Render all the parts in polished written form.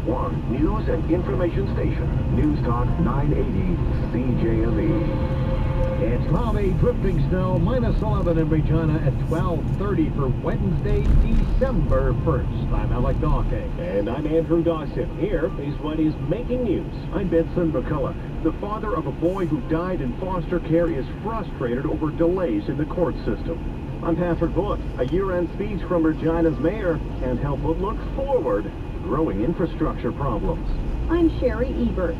#1 news and information station. News Talk 980 CJME. It's cloudy, drifting snow, -11 in Regina at 12:30 for Wednesday, December 1st. I'm Alec Dawkey. And I'm Andrew Dawson. Here is what is making news. I'm Benson McCullough. The father of a boy who died in foster care is frustrated over delays in the court system. I'm Patrick Bullock. A year-end speech from Regina's mayor can't help but look forward to growing infrastructure problems. I'm Sherry Ebert.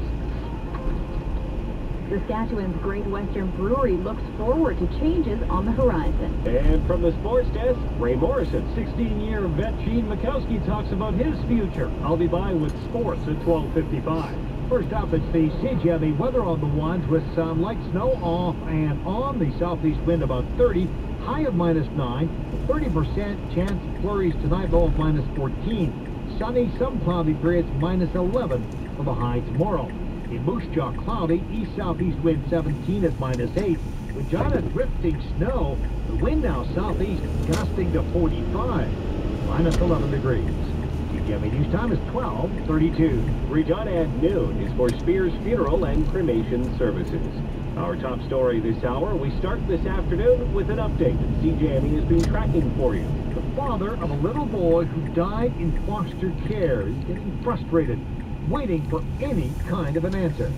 Saskatchewan's Great Western Brewery looks forward to changes on the horizon. And from the sports desk, Ray Morrison. 16-year vet Gene Mikowski talks about his future. I'll be by with sports at 12:55. First up, it's the CJME weather on the ones with some light snow off and on. The southeast wind about 30, high of -9, 30% chance of flurries tonight, low of -14. Sunny, some cloudy periods, -11 for the high tomorrow. In Moose Jaw, cloudy, east-southeast wind 17 at -8. Regina, drifting snow. The wind now southeast, gusting to 45, -11 degrees. CJME News Time is 12:32. Regina at noon is for Spears Funeral and Cremation Services. Our top story this hour, we start this afternoon with an update that CJME has been tracking for you. The father of a little boy who died in foster care is getting frustrated, waiting for any kind of an answer.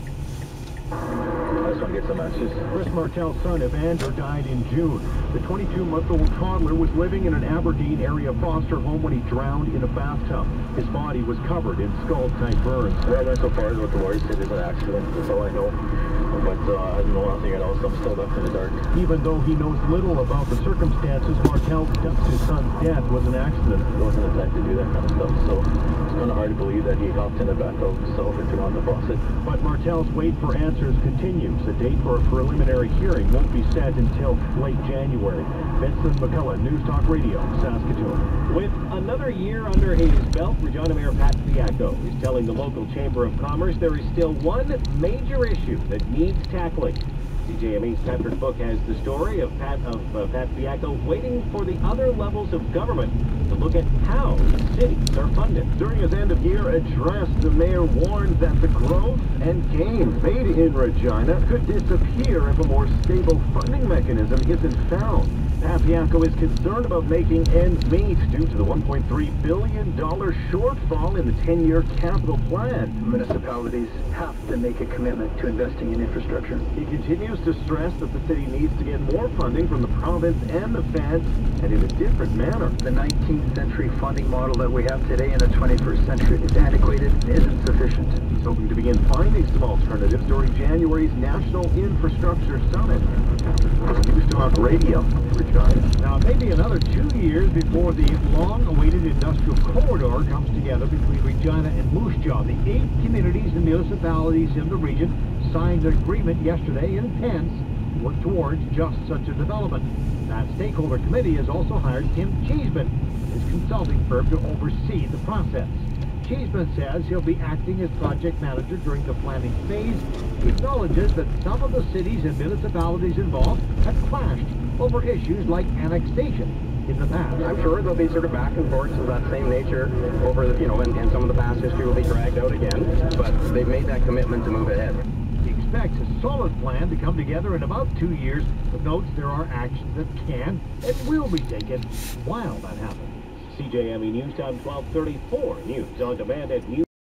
I just want to get some answers. Chris Martell's son Evander died in June. The 22-month-old toddler was living in an Aberdeen area foster home when he drowned in a bathtub. His body was covered in skull-type burns. What I learned so far is what the lawyers said is an accident. That's all I know. But I don't know nothing else. I'm still left in the dark. Even though he knows little about the circumstances, Martell thinks his son's death was an accident. He wasn't the type to do that kind of stuff. So it's kind of hard to believe that he hopped in the bathtub himself and turned on the faucet. But Martell's wait for answers continues. A date for a preliminary hearing won't be set until late January. Benson McCullough, News Talk Radio, Saskatchewan. With another year under his belt, Regina Mayor Pat Fiacco is telling the local Chamber of Commerce there is still one major issue that needs tackling. CJME's Patrick Book has the story of Pat Fiacco waiting for the other levels of government to look at how cities are funded. During his end-of-year address, the mayor warned that the growth and gains made in Regina could disappear if a more stable funding mechanism isn't found. Pat Fiacco is concerned about making ends meet due to the $1.3 billion shortfall in the 10-year capital plan. Municipalities have to make a commitment to investing in infrastructure. He continues to stress that the city needs to get more funding from the province and the feds, and in a different manner. The 19th century funding model that we have today in the 21st century is antiquated and isn't sufficient. He's hoping to begin finding some alternatives during January's National Infrastructure Summit. News Talk Radio. Now, it may be another 2 years before the long-awaited industrial corridor comes together between Regina and Moose Jaw. The 8 communities and municipalities in the region signed an agreement yesterday in intents to work towards just such a development. That stakeholder committee has also hired Tim Cheeseman, his consulting firm, to oversee the process. Cheeseman says he'll be acting as project manager during the planning phase. He acknowledges that some of the cities and municipalities involved have clashed over issues like annexation in the past. I'm sure there'll be sort of back and forth of that same nature over, and some of the past history will be dragged out again, but they've made that commitment to move ahead. He expects a solid plan to come together in about 2 years, but notes there are actions that can and will be taken while that happens. CJME News Time 12:34. News on demand at News.